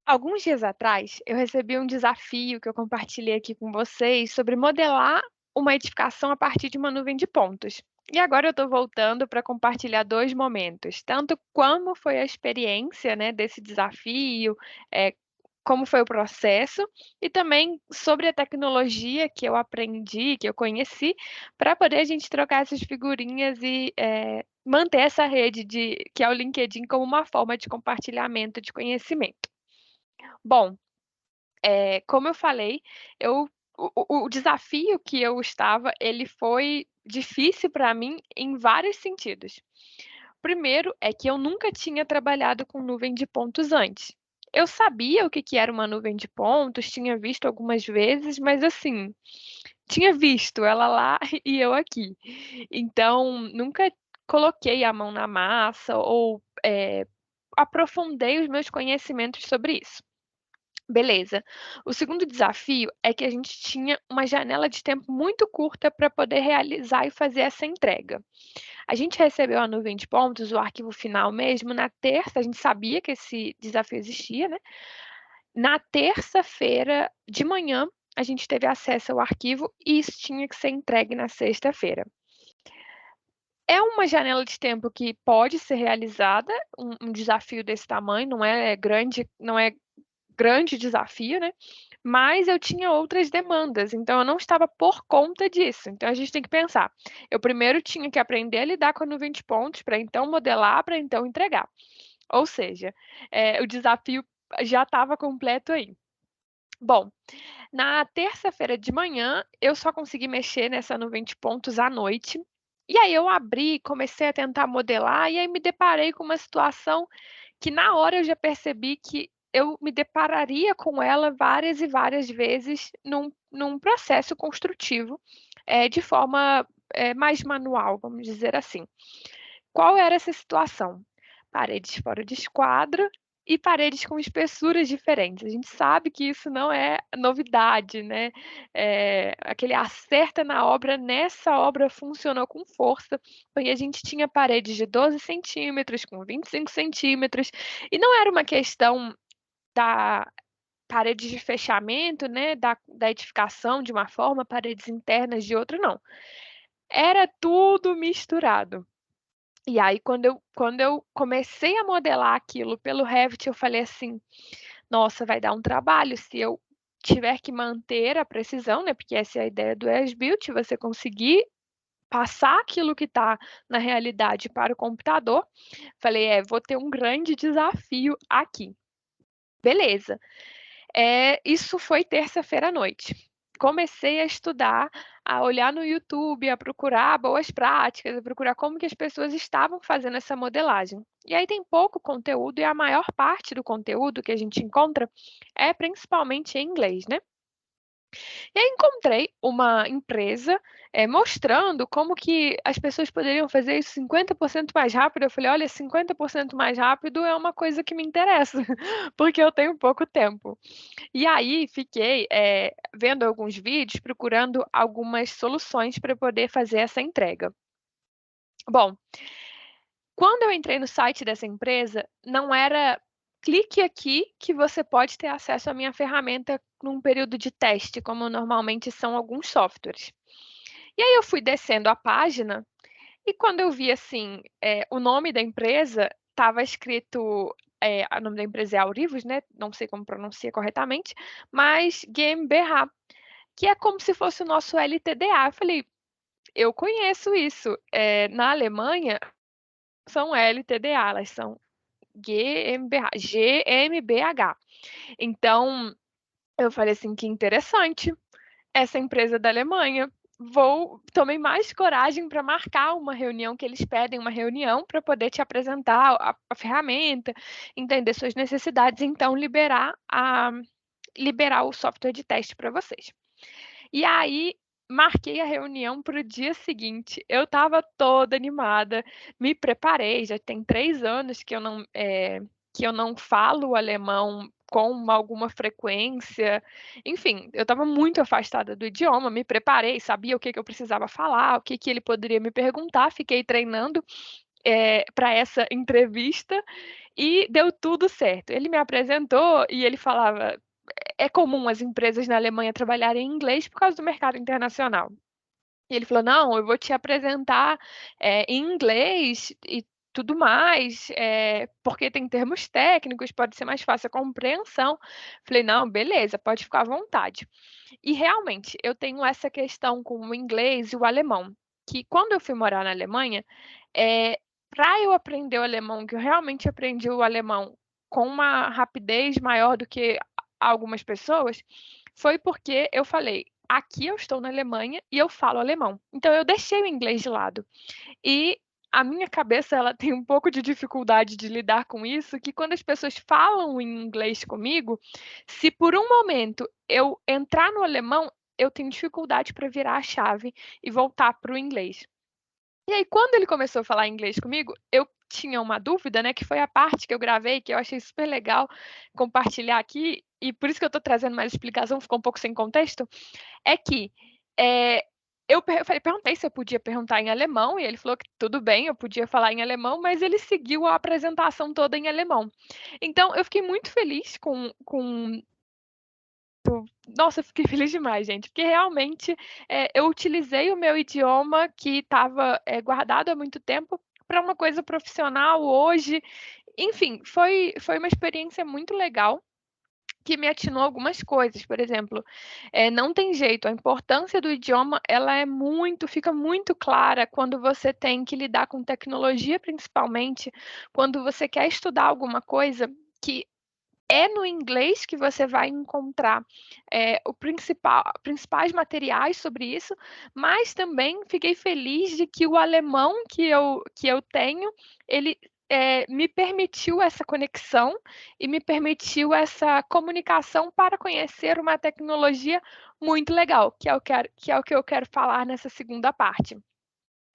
Alguns dias atrás, eu recebi um desafio que eu compartilhei aqui com vocês sobre modelar uma edificação a partir de uma nuvem de pontos. E agora eu estou voltando para compartilhar dois momentos, tanto como foi a experiência, né, desse desafio, eh, como foi o processo, e também sobre a tecnologia que eu aprendi, que eu conheci, para poder a gente trocar essas figurinhas e manter essa rede que é o LinkedIn como uma forma de compartilhamento de conhecimento. Bom, como eu falei, eu o desafio que eu estava, ele foi difícil para mim em vários sentidos. Primeiro é que eu nunca tinha trabalhado com nuvem de pontos antes. Eu sabia o que que era uma nuvem de pontos, tinha visto algumas vezes, mas assim, tinha visto ela lá e eu aqui. Então, nunca coloquei a mão na massa ou, aprofundei os meus conhecimentos sobre isso. Beleza. O segundo desafio é que a gente tinha uma janela de tempo muito curta para poder realizar e fazer essa entrega. A gente recebeu a nuvem de pontos, o arquivo final mesmo, na terça, a gente sabia que esse desafio existia, né? Na terça-feira de manhã, a gente teve acesso ao arquivo e isso tinha que ser entregue na sexta-feira. É uma janela de tempo que pode ser realizada, um desafio desse tamanho, não é grande desafio, né, mas eu tinha outras demandas, então eu não estava por conta disso. Então a gente tem que pensar, eu primeiro tinha que aprender a lidar com a nuvem de pontos, para então modelar, para então entregar. Ou seja, o desafio já estava completo aí. Bom, na terça-feira de manhã, eu só consegui mexer nessa nuvem de pontos à noite, e aí eu abri, comecei a tentar modelar, e aí me deparei com uma situação que na hora eu já percebi que eu me depararia com ela várias e várias vezes num processo construtivo, de forma, mais manual, vamos dizer assim. Qual era essa situação? Paredes fora de esquadro e paredes com espessuras diferentes. A gente sabe que isso não é novidade, né, aquele acerta na obra, nessa obra funcionou com força, porque a gente tinha paredes de 12 centímetros, com 25 centímetros, e não era uma questão da paredes de fechamento, né, da edificação de uma forma, paredes internas de outra, não. Era tudo misturado. E aí quando eu comecei a modelar aquilo pelo Revit, eu falei assim: "Nossa, vai dar um trabalho se eu tiver que manter a precisão", né, porque essa é a ideia do as-built, você conseguir passar aquilo que está na realidade para o computador. Falei: "É, vou ter um grande desafio aqui". Beleza. Isso foi terça-feira à noite. Comecei a estudar, a olhar no YouTube, a procurar boas práticas, a procurar como que as pessoas estavam fazendo essa modelagem. E aí tem pouco conteúdo e a maior parte do conteúdo que a gente encontra é principalmente em inglês, né. E aí encontrei uma empresa, mostrando como que as pessoas poderiam fazer isso 50% mais rápido. Eu falei: "Olha, 50% mais rápido é uma coisa que me interessa, porque eu tenho pouco tempo". E aí fiquei, vendo alguns vídeos, procurando algumas soluções para poder fazer essa entrega. Bom, quando eu entrei no site dessa empresa, não era clique aqui que você pode ter acesso à minha ferramenta num período de teste, como normalmente são alguns softwares. E aí eu fui descendo a página e quando eu vi, assim, o nome da empresa, estava escrito, o nome da empresa é Aurivos, né, não sei como pronuncia corretamente, mas GmbH, que é como se fosse o nosso LTDA. Eu falei: "Eu conheço isso, na Alemanha são LTDA, elas são GmbH. Então, eu falei assim: "Que interessante, essa empresa da Alemanha". Tomei mais coragem para marcar uma reunião, que eles pedem uma reunião para poder te apresentar a ferramenta, entender suas necessidades, então liberar o software de teste para vocês. E aí, marquei a reunião para o dia seguinte, eu estava toda animada, me preparei, já tem 3 anos que eu não falo alemão com alguma frequência, enfim, eu estava muito afastada do idioma, me preparei, sabia o que que eu precisava falar, o que que ele poderia me perguntar, fiquei treinando. para essa entrevista e deu tudo certo. Ele me apresentou e ele falava: é comum as empresas na Alemanha trabalharem em inglês por causa do mercado internacional. E ele falou: não, eu vou te apresentar em inglês e tudo mais, porque tem termos técnicos, pode ser mais fácil a compreensão. Falei: não, beleza, pode ficar à vontade. E realmente, eu tenho essa questão com o inglês e o alemão, que quando eu fui morar na Alemanha, para eu aprender o alemão, que eu realmente aprendi o alemão com uma rapidez maior do que algumas pessoas, foi porque eu falei: aqui eu estou na Alemanha e eu falo alemão. Então eu deixei o inglês de lado. E a minha cabeça, ela tem um pouco de dificuldade de lidar com isso, que quando as pessoas falam em inglês comigo, se por um momento eu entrar no alemão, eu tenho dificuldade para virar a chave e voltar para o inglês. E aí, quando ele começou a falar inglês comigo, eu tinha uma dúvida, né, que foi a parte que eu gravei, que eu achei super legal compartilhar aqui, e por isso que eu estou trazendo mais explicação, ficou um pouco sem contexto, é que perguntei se eu podia perguntar em alemão, e ele falou que tudo bem, eu podia falar em alemão, mas ele seguiu a apresentação toda em alemão. Então, eu fiquei muito feliz com nossa, eu fiquei feliz demais, gente, porque realmente, eu utilizei o meu idioma que estava, guardado há muito tempo para uma coisa profissional hoje. Enfim, foi uma experiência muito legal, que me atinou algumas coisas. Por exemplo, não tem jeito, a importância do idioma, ela fica muito clara quando você tem que lidar com tecnologia, principalmente, quando você quer estudar alguma coisa que é no inglês que você vai encontrar principais materiais sobre isso, mas também fiquei feliz de que o alemão que eu tenho, ele me permitiu essa conexão e me permitiu essa comunicação para conhecer uma tecnologia muito legal, que é o que eu quero falar nessa segunda parte.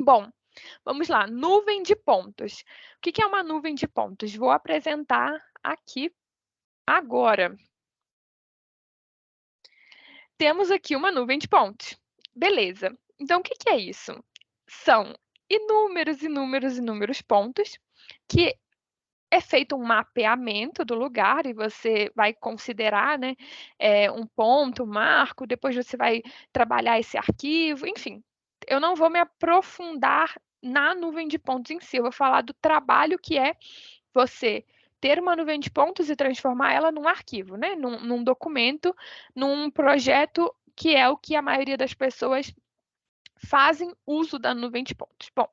Bom, vamos lá, nuvem de pontos. O que é uma nuvem de pontos? Vou apresentar aqui agora. Temos aqui uma nuvem de pontos. Beleza. Então, o que é isso? São inúmeros, inúmeros, inúmeros pontos que é feito um mapeamento do lugar e você vai considerar, né, um ponto, um marco, depois você vai trabalhar esse arquivo, enfim. Eu não vou me aprofundar na nuvem de pontos em si, eu vou falar do trabalho que é você ter uma nuvem de pontos e transformar ela num arquivo, né, num documento, num projeto, que é o que a maioria das pessoas fazem uso da nuvem de pontos. Bom,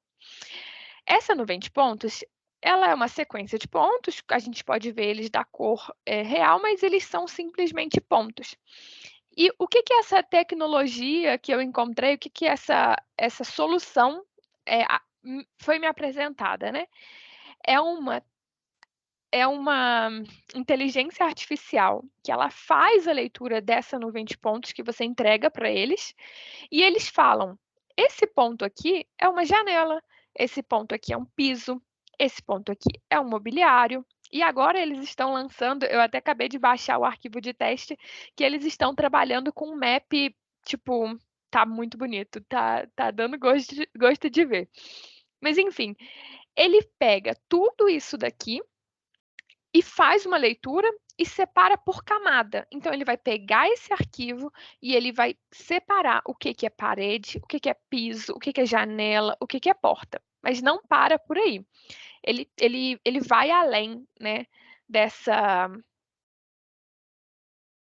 essa nuvem de pontos, ela é uma sequência de pontos, a gente pode ver eles da cor real, mas eles são simplesmente pontos. E o que é essa tecnologia que eu encontrei, o que é essa solução foi me apresentada, né? É uma é uma inteligência artificial que ela faz a leitura dessa nuvem de pontos que você entrega para eles, e eles falam: esse ponto aqui é uma janela, esse ponto aqui é um piso, esse ponto aqui é um mobiliário. E agora eles estão lançando, eu até acabei de baixar o arquivo de teste, que eles estão trabalhando com um map, tipo, tá muito bonito, tá dando gosto de ver. Mas enfim, ele pega tudo isso daqui e faz uma leitura e separa por camada. Então, ele vai pegar esse arquivo e ele vai separar o que é parede, o que é piso, o que é janela, o que é porta. Mas não para por aí. Ele vai além, né, dessa.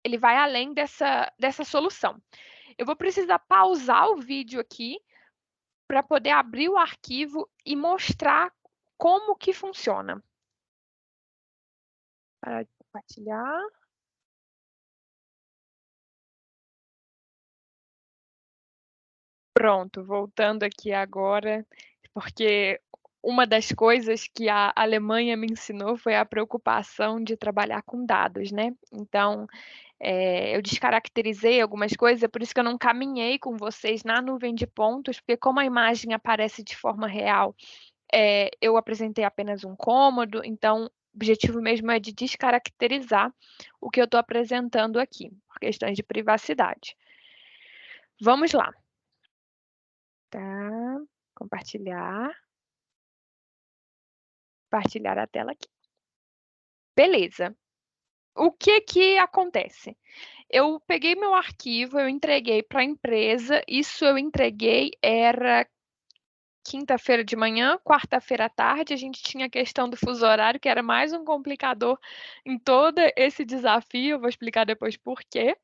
Ele vai além dessa solução. Eu vou precisar pausar o vídeo aqui para poder abrir o arquivo e mostrar como que funciona. Parar de compartilhar. Pronto, voltando aqui agora, porque uma das coisas que a Alemanha me ensinou foi a preocupação de trabalhar com dados, né. Então, eu descaracterizei algumas coisas, é por isso que eu não caminhei com vocês na nuvem de pontos, porque como a imagem aparece de forma real, eu apresentei apenas um cômodo, então o objetivo mesmo é de descaracterizar o que eu estou apresentando aqui, por questões de privacidade. Vamos lá. Tá, compartilhar. compartilhar a tela aqui. Beleza. O que que acontece? Eu peguei meu arquivo, eu entreguei para a empresa, isso eu entreguei era quinta-feira de manhã, quarta-feira à tarde, a gente tinha a questão do fuso horário, que era mais um complicador em todo esse desafio, eu vou explicar depois por quê.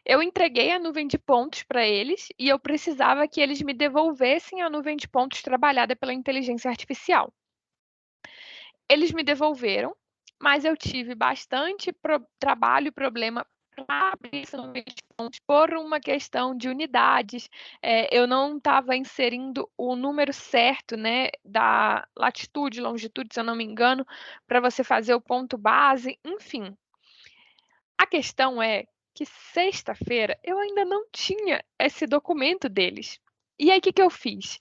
Eu entreguei a nuvem de pontos para eles e eu precisava que eles me devolvessem a nuvem de pontos trabalhada pela inteligência artificial. Eles me devolveram, mas eu tive bastante trabalho e problema para abrir essa nuvem de pontos por uma questão de unidades. Eu não estava inserindo o número certo, né, da latitude, longitude, se eu não me engano, para você fazer o ponto base, enfim. A questão é que sexta-feira eu ainda não tinha esse documento deles. E aí, o que que eu fiz?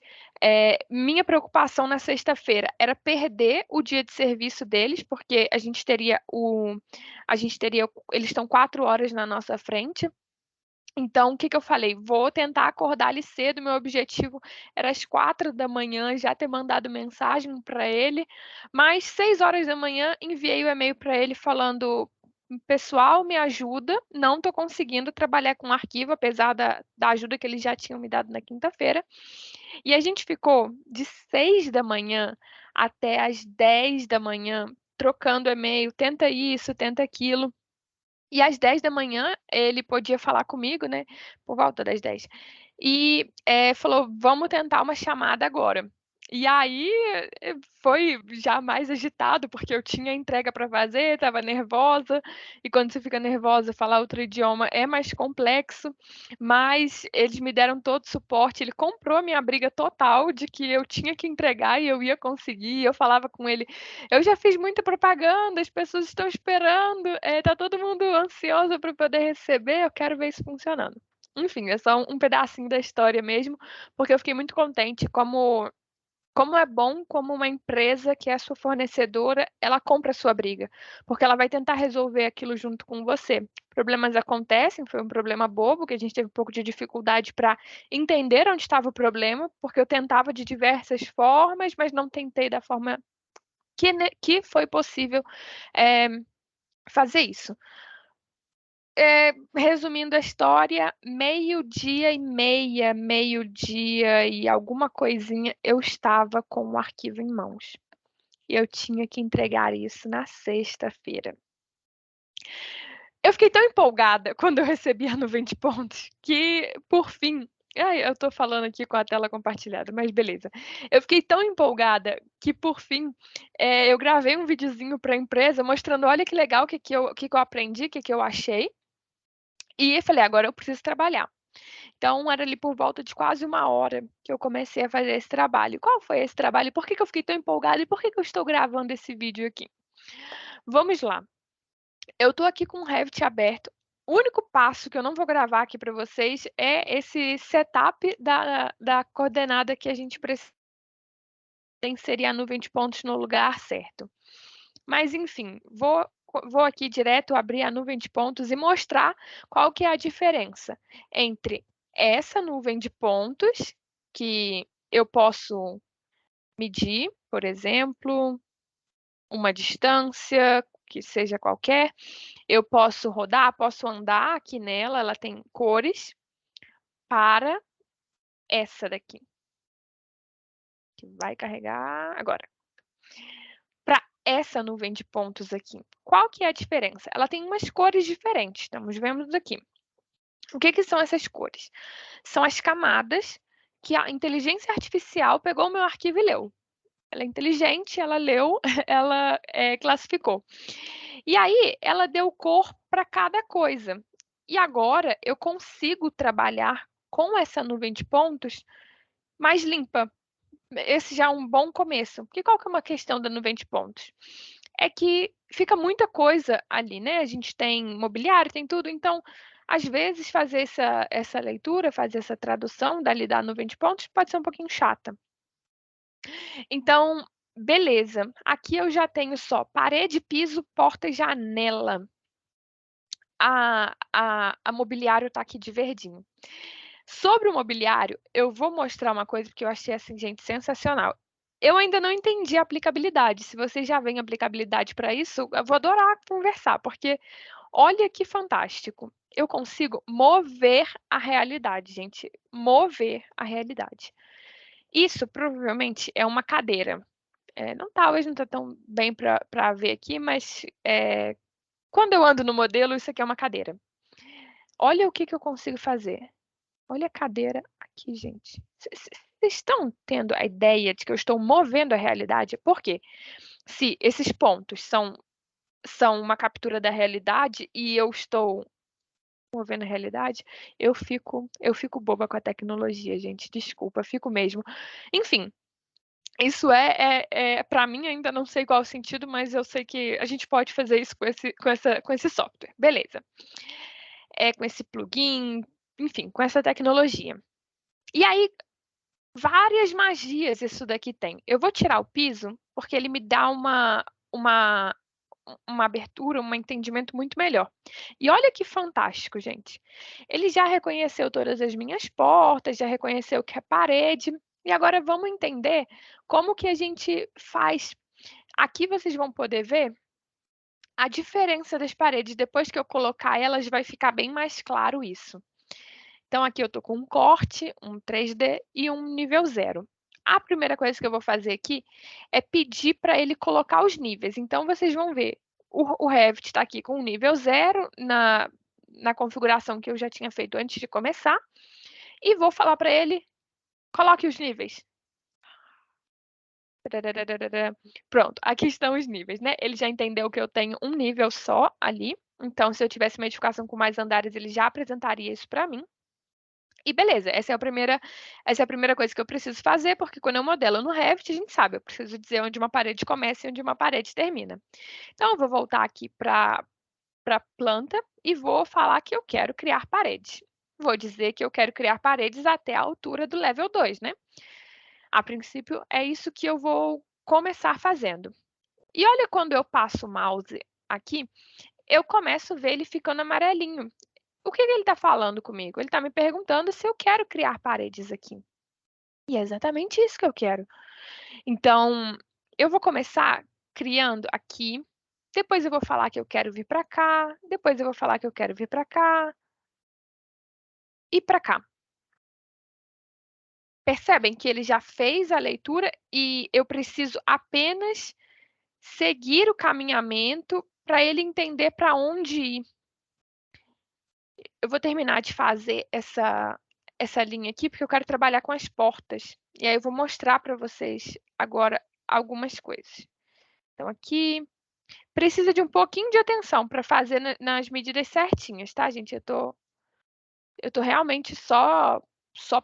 Minha preocupação na sexta-feira era perder o dia de serviço deles, porque eles estão 4 horas na nossa frente. Então, o que que eu falei? Vou tentar acordar ali cedo. Meu objetivo era às 4 da manhã já ter mandado mensagem para ele, mas 6 horas da manhã enviei o e-mail para ele falando: pessoal, me ajuda, não estou conseguindo trabalhar com arquivo, apesar da ajuda que eles já tinham me dado na quinta-feira. E a gente ficou de 6 da manhã até às 10 da manhã trocando e-mail, tenta isso, tenta aquilo. E às 10 da manhã ele podia falar comigo, né, por volta das 10. E, falou: "Vamos tentar uma chamada agora". E aí, foi já mais agitado, porque eu tinha entrega para fazer, estava nervosa, e quando você fica nervosa, falar outro idioma é mais complexo, mas eles me deram todo o suporte, ele comprou a minha briga total de que eu tinha que entregar e eu ia conseguir, eu falava com ele: "Eu já fiz muita propaganda, as pessoas estão esperando, tá todo mundo ansioso para poder receber, eu quero ver isso funcionando". Enfim, é só um pedacinho da história mesmo, porque eu fiquei muito contente como é bom como uma empresa que é sua fornecedora, ela compra a sua briga, porque ela vai tentar resolver aquilo junto com você. Problemas acontecem, foi um problema bobo, que a gente teve um pouco de dificuldade para entender onde estava o problema, porque eu tentava de diversas formas, mas não tentei da forma que foi possível, eh, fazer isso. Resumindo a história, meio-dia e meia, meio-dia e alguma coisinha, eu estava com o arquivo em mãos. E eu tinha que entregar isso na sexta-feira. Eu fiquei tão empolgada quando eu recebi a nuvem de pontos que, por fim, ai, eu tô falando aqui com a tela compartilhada, mas beleza. Eu fiquei tão empolgada que, por fim, eu gravei um videozinho para a empresa mostrando: "Olha que legal, o que que eu aprendi, o que que eu achei". E falei: "Agora eu preciso trabalhar". Então era ali por volta de quase 1 hora que eu comecei a fazer esse trabalho. Qual foi esse trabalho? Por que que eu fiquei tão empolgada e por que que eu estou gravando esse vídeo aqui? Vamos lá. Eu tô aqui com o Revit aberto. O único passo que eu não vou gravar aqui para vocês é esse setup da coordenada que a gente precisa inserir a nuvem de pontos no lugar certo. Mas enfim, vou aqui direto abrir a nuvem de pontos e mostrar qual que é a diferença entre essa nuvem de pontos, que eu posso medir, por exemplo, uma distância, que seja qualquer, eu posso rodar, posso andar aqui nela, ela tem cores, para essa daqui, que vai carregar agora. Para essa nuvem de pontos aqui, qual que é a diferença? Ela tem umas cores diferentes, estamos vendo aqui. O que que são essas cores? São as camadas que a inteligência artificial pegou o meu arquivo e leu. Ela é inteligente, ela leu, ela, classificou. E aí, ela deu cor para cada coisa. E agora eu consigo trabalhar com essa nuvem de pontos mais limpa. Esse já é um bom começo. Porque qual que é uma questão da nuvem de pontos? É que fica muita coisa ali, né, a gente tem mobiliário, tem tudo, então, às vezes, fazer essa leitura, fazer essa tradução dali da nuvem de pontos pode ser um pouquinho chata. Então, beleza, aqui eu já tenho só parede, piso, porta e janela. A mobiliário está aqui de verdinho. Sobre o mobiliário, eu vou mostrar uma coisa que eu achei, assim, gente, sensacional. eu ainda não entendi a aplicabilidade. Se vocês já veem aplicabilidade para isso, eu vou adorar conversar, porque olha que fantástico. Eu consigo mover a realidade, gente. Mover a realidade. Isso provavelmente é uma cadeira. Talvez não está tão bem para ver aqui, mas quando eu ando no modelo, isso aqui é uma cadeira. Olha o que eu consigo fazer. Olha a cadeira aqui, gente. Vocês estão tendo a ideia de que eu estou movendo a realidade? Por quê? Se esses pontos são uma captura da realidade e eu estou movendo a realidade, eu fico boba com a tecnologia, gente. Desculpa, fico mesmo. Enfim, isso para mim ainda não sei qual o sentido, mas eu sei que a gente pode fazer isso com esse software. Beleza. Com esse plugin, enfim, com essa tecnologia. E aí, várias magias isso daqui tem. Eu vou tirar o piso, porque ele me dá uma abertura, um entendimento muito melhor. E olha que fantástico, gente. Ele já reconheceu todas as minhas portas, já reconheceu que é parede. E agora vamos entender como que a gente faz. Aqui vocês vão poder ver a diferença das paredes. Depois que eu colocar elas, vai ficar bem mais claro isso. Então, aqui eu estou com um corte, um 3D e um nível 0. A primeira coisa que eu vou fazer aqui é pedir para ele colocar os níveis. Então, vocês vão ver, o Revit está aqui com o nível 0 na configuração que eu já tinha feito antes de começar. E vou falar para ele, coloque os níveis. Pronto, aqui estão os níveis, né? Ele já entendeu que eu tenho um nível só ali. Então, se eu tivesse uma edificação com mais andares, ele já apresentaria isso para mim. E beleza, essa é a primeira coisa que eu preciso fazer, porque quando eu modelo no Revit, a gente sabe, eu preciso dizer onde uma parede começa e onde uma parede termina. Então, eu vou voltar aqui para a planta e vou falar que eu quero criar paredes. Vou dizer que eu quero criar paredes até a altura do level 2, né? A princípio, é isso que eu vou começar fazendo. E olha, quando eu passo o mouse aqui, eu começo a ver ele ficando amarelinho. O que ele está falando comigo? Ele está me perguntando se eu quero criar paredes aqui. E é exatamente isso que eu quero. Então, eu vou começar criando aqui, depois eu vou falar que eu quero vir para cá, depois eu vou falar que eu quero vir para cá e para cá. Percebem que ele já fez a leitura e eu preciso apenas seguir o caminhamento para ele entender para onde ir. Eu vou terminar de fazer essa linha aqui, porque eu quero trabalhar com as portas. E aí eu vou mostrar para vocês agora algumas coisas. Então, aqui, precisa de um pouquinho de atenção para fazer nas medidas certinhas, tá, gente? Eu tô realmente só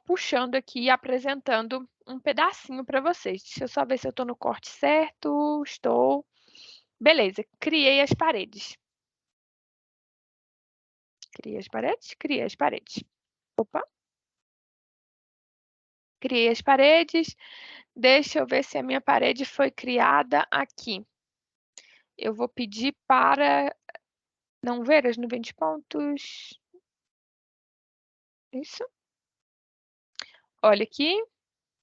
puxando aqui e apresentando um pedacinho para vocês. Deixa eu só ver se eu estou no corte certo. Estou. Beleza, criei as paredes. Criei as paredes? Criei as paredes. Opa! Criei as paredes. Deixa eu ver se a minha parede foi criada aqui. Eu vou pedir para não ver as nuvens de pontos. Isso. Olha aqui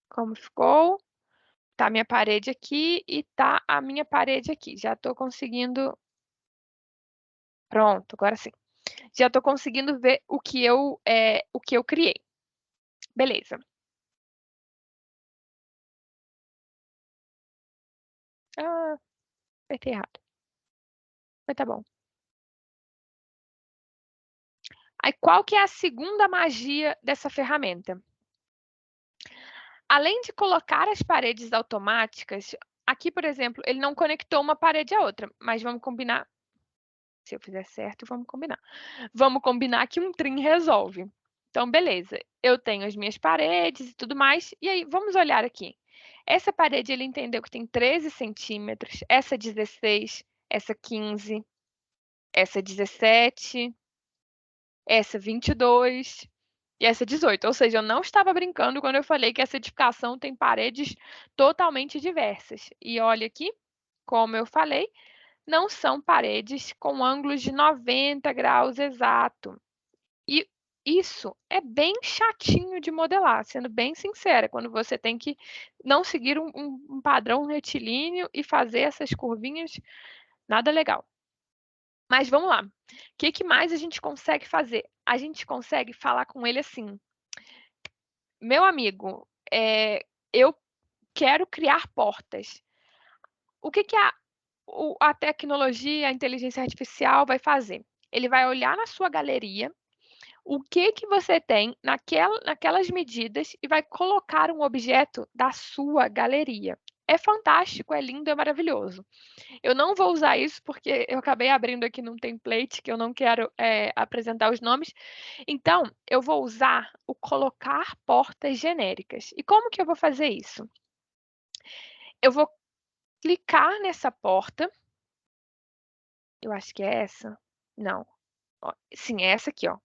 como ficou. Tá a minha parede aqui e tá a minha parede aqui. Já estou conseguindo. Pronto, agora sim. Já estou conseguindo ver o que eu criei. Beleza. Ah, apertei errado. Mas tá bom. Aí, qual que é a segunda magia dessa ferramenta? Além de colocar as paredes automáticas, aqui, por exemplo, ele não conectou uma parede à outra, mas vamos combinar. Se eu fizer certo, vamos combinar. Vamos combinar que um trim resolve. Então, beleza. Eu tenho as minhas paredes e tudo mais. E aí, vamos olhar aqui. Essa parede, ele entendeu que tem 13 centímetros, essa 16, essa 15, essa 17, essa 22 e essa 18. Ou seja, eu não estava brincando quando eu falei que essa edificação tem paredes totalmente diversas. E olha aqui, como eu falei, não são paredes com ângulos de 90 graus exato. E Isso é bem chatinho de modelar, sendo bem sincera, quando você tem que não seguir um padrão retilíneo e fazer essas curvinhas, nada legal. Mas vamos lá, o que mais a gente consegue fazer? A gente consegue falar com ele assim: "Meu amigo, eu quero criar portas. O que a tecnologia, a inteligência artificial vai fazer? Ele vai olhar na sua galeria o que você tem naquelas medidas e vai colocar um objeto da sua galeria. É fantástico, é lindo, é maravilhoso. Eu não vou usar isso porque eu acabei abrindo aqui num template que eu não quero apresentar os nomes. Então, eu vou usar o colocar portas genéricas. E como que eu vou fazer isso? Eu vou clicar nessa porta. Eu acho que é essa. Não. Ó, sim, é essa aqui, ó.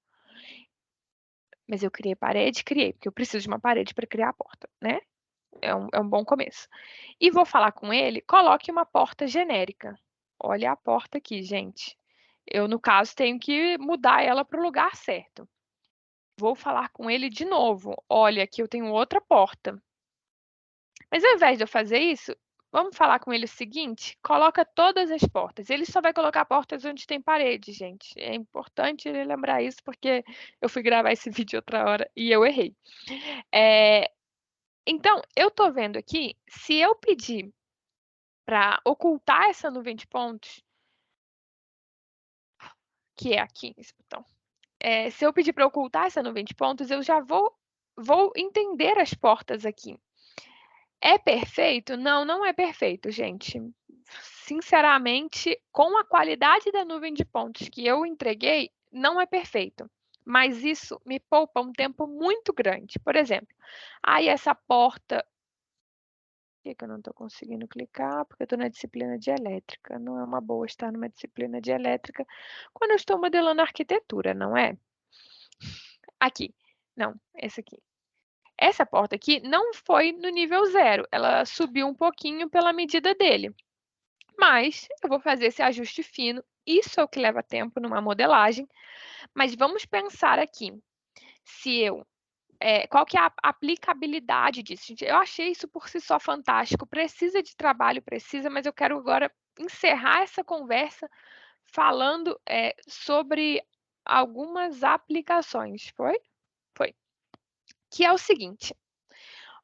Mas eu criei parede? Criei, porque eu preciso de uma parede para criar a porta, né? É um bom começo. E vou falar com ele, coloque uma porta genérica. Olha a porta aqui, gente. Eu, no caso, tenho que mudar ela para o lugar certo. Vou falar com ele de novo. Olha, aqui eu tenho outra porta. Mas ao invés de eu fazer isso, vamos falar com ele o seguinte: coloca todas as portas. Ele só vai colocar portas onde tem parede, gente. É importante ele lembrar isso, porque eu fui gravar esse vídeo outra hora e eu errei. É, então, eu estou vendo aqui, se eu pedir para ocultar essa nuvem de pontos, que é aqui, esse botão, se eu pedir para ocultar essa nuvem de pontos, eu já vou entender as portas aqui. É perfeito? Não, não é perfeito, gente. Sinceramente, com a qualidade da nuvem de pontos que eu entreguei, não é perfeito. Mas isso me poupa um tempo muito grande. Por exemplo, essa porta. Por que eu não estou conseguindo clicar? Porque eu estou na disciplina de elétrica. Não é uma boa estar numa disciplina de elétrica quando eu estou modelando arquitetura, não é? Aqui. Não, essa aqui. Essa porta aqui não foi no nível 0, ela subiu um pouquinho pela medida dele. Mas eu vou fazer esse ajuste fino, isso é o que leva tempo numa modelagem. Mas vamos pensar aqui, se eu qual que é a aplicabilidade disso, gente? Eu achei isso por si só fantástico, precisa de trabalho, precisa, mas eu quero agora encerrar essa conversa falando, sobre algumas aplicações. Foi? Foi. Que é o seguinte,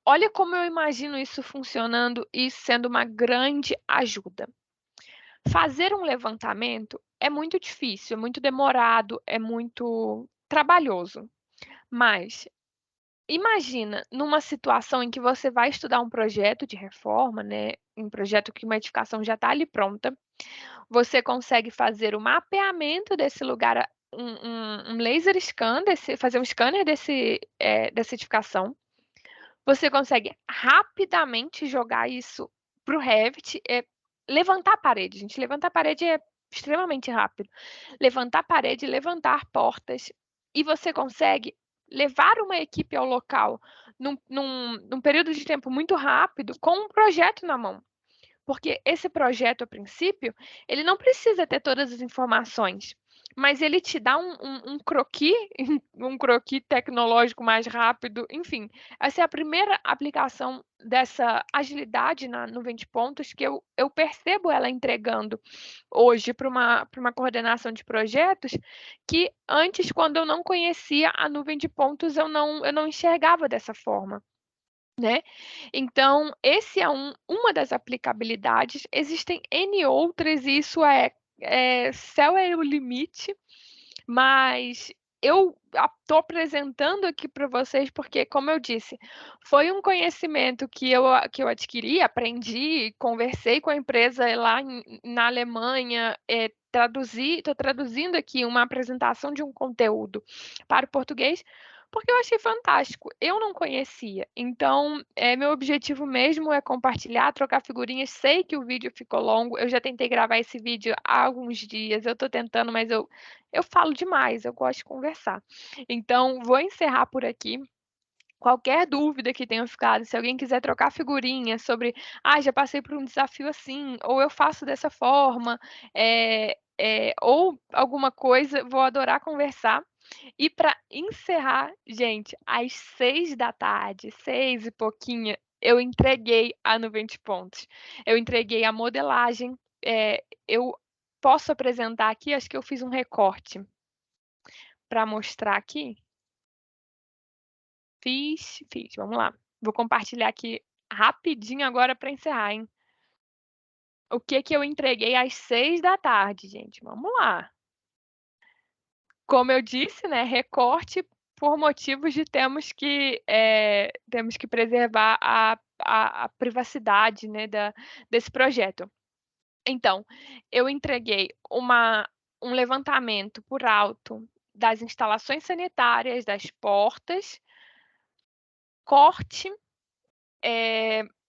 olha como eu imagino isso funcionando e sendo uma grande ajuda. Fazer um levantamento é muito difícil, é muito demorado, é muito trabalhoso, mas imagina numa situação em que você vai estudar um projeto de reforma, né, um projeto que uma edificação já está ali pronta, você consegue fazer o mapeamento desse lugar, um laser scan, fazer um scanner dessa edificação, você consegue rapidamente jogar isso para o Revit, levantar a parede, gente. Levantar a parede é extremamente rápido. Levantar a parede, levantar portas, e você consegue levar uma equipe ao local num período de tempo muito rápido com um projeto na mão. Porque esse projeto, a princípio, ele não precisa ter todas as informações, mas ele te dá um croquis, um croquis tecnológico mais rápido, enfim. Essa é a primeira aplicação dessa agilidade na nuvem de pontos que eu percebo ela entregando hoje para uma coordenação de projetos, que antes, quando eu não conhecia a nuvem de pontos, eu não enxergava dessa forma. Né? Então, esse é uma das aplicabilidades. Existem N outras, e isso céu é o limite, mas eu estou apresentando aqui para vocês porque, como eu disse, foi um conhecimento que eu adquiri, aprendi, conversei com a empresa lá na Alemanha, estou traduzindo aqui uma apresentação de um conteúdo para o português, porque eu achei fantástico. Eu não conhecia. Então, meu objetivo mesmo é compartilhar, trocar figurinhas. Sei que o vídeo ficou longo. Eu já tentei gravar esse vídeo há alguns dias. Eu estou tentando, mas eu falo demais. Eu gosto de conversar. Então, vou encerrar por aqui. Qualquer dúvida que tenha ficado, se alguém quiser trocar figurinha sobre, já passei por um desafio assim, ou eu faço dessa forma, ou alguma coisa, vou adorar conversar. E para encerrar, gente, às 6 da tarde, 6 e pouquinho, eu entreguei a nuvem de pontos. Eu entreguei a modelagem, eu posso apresentar aqui, acho que eu fiz um recorte para mostrar aqui. Fiz, vamos lá. Vou compartilhar aqui rapidinho agora para encerrar, hein. O que que eu entreguei às 6 da tarde, gente, vamos lá. Como eu disse, né, recorte por motivos de temos que preservar a privacidade, né, desse projeto. Então, eu entreguei um levantamento por alto das instalações sanitárias, das portas, corte,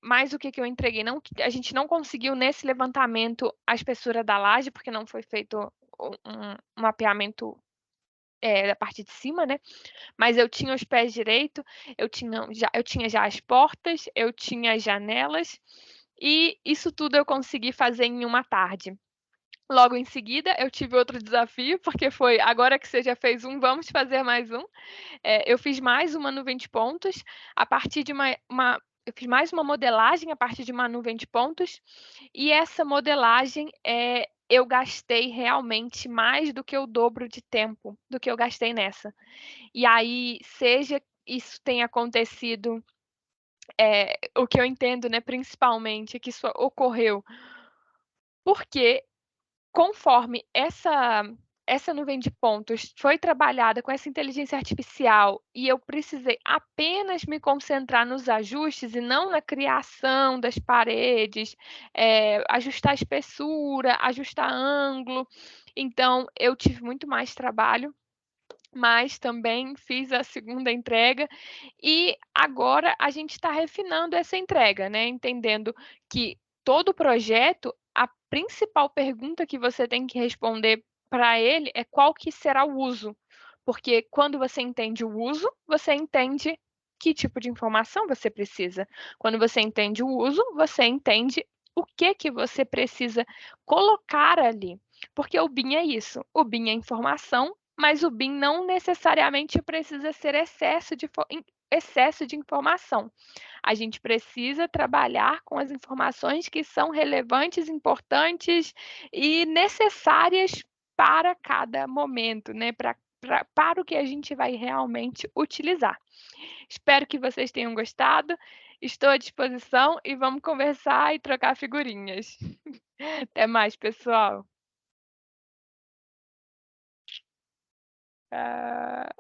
mais o que que eu entreguei, não, a gente não conseguiu nesse levantamento a espessura da laje, porque não foi feito um mapeamento, da parte de cima, né, mas eu tinha os pés direito, eu tinha já as portas, eu tinha as janelas, e isso tudo eu consegui fazer em uma tarde. Logo em seguida, eu tive outro desafio, porque foi: "Agora que você já fez um, vamos fazer mais um". Eu fiz mais uma nuvem de pontos, a partir de eu fiz mais uma modelagem a partir de uma nuvem de pontos, e essa modelagem, eu gastei realmente mais do que o dobro de tempo do que eu gastei nessa. E aí, seja isso tenha acontecido, o que eu entendo, né, principalmente, é que isso ocorreu porque conforme essa nuvem de pontos foi trabalhada com essa inteligência artificial e eu precisei apenas me concentrar nos ajustes e não na criação das paredes, ajustar a espessura, ajustar ângulo, então eu tive muito mais trabalho, mas também fiz a segunda entrega e agora a gente está refinando essa entrega, né, entendendo que todo projeto, a principal pergunta que você tem que responder para ele é qual que será o uso, porque quando você entende o uso, você entende que tipo de informação você precisa. Quando você entende o uso, você entende o que que você precisa colocar ali, porque o BIM é isso, o BIM é informação, mas o BIM não necessariamente precisa ser excesso de informação. A gente precisa trabalhar com as informações que são relevantes, importantes e necessárias para cada momento, né, para o que a gente vai realmente utilizar. Espero que vocês tenham gostado, estou à disposição e vamos conversar e trocar figurinhas. Até mais, pessoal. Ah.